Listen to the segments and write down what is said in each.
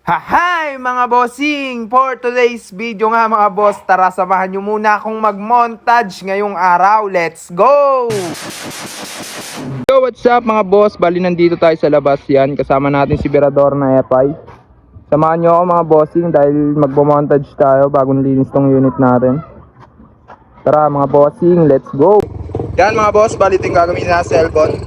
Hi mga bossing! For today's video nga mga boss, tara samahan nyo muna akong mag-montage ngayong araw. Let's go! Yo, what's up mga boss? Bali nandito tayo sa labas yan. Kasama natin si Berador na FI. Samahan nyo ako mga bossing dahil magbo-montage tayo bagong linis tong unit natin. Tara mga bossing, let's go! Yan mga boss, bali ito yung gagamitin na cellphone.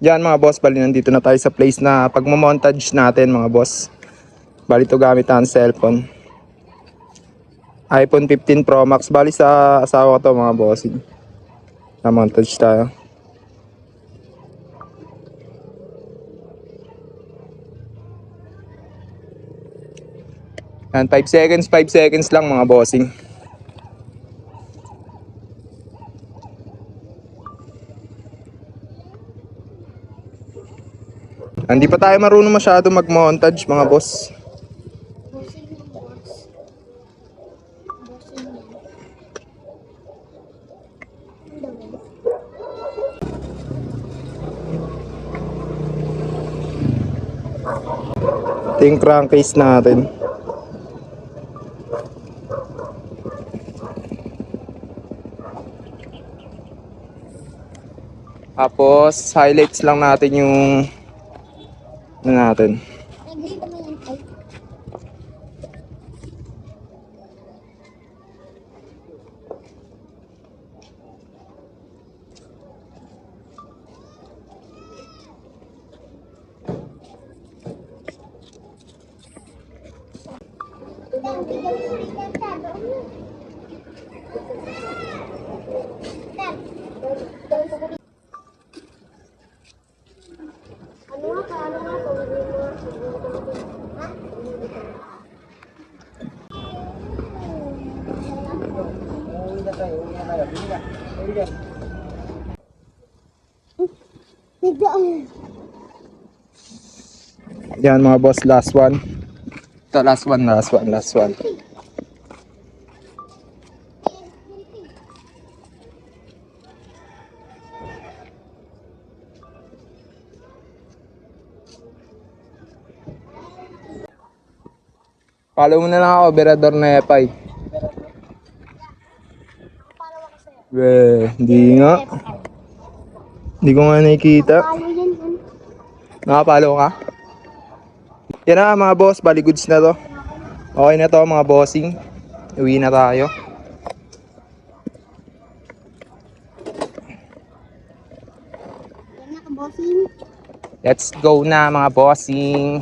Yan mga boss, bali nandito na tayo sa place na pagmamontage natin mga boss. Bali ito gamit ang cellphone. iPhone 15 Pro Max. Bali sa asawa ko to mga bossing. Na-montage tayo. Yan, 5 seconds lang mga bossing. Hindi pa tayo marunong masyado mag-montage mga boss. Ito yung crankcase natin. Tapos highlights lang natin yung natin. Yan mga boss, last one. Ito last one. Follow mo na lang ako, Berador na FI. Hindi nga. Hindi ko nga nakikita. Nakapalo ka? Yan na mga boss, bali goods na to. Okay na to mga bossing. Uwi na tayo. Let's go na mga bossing.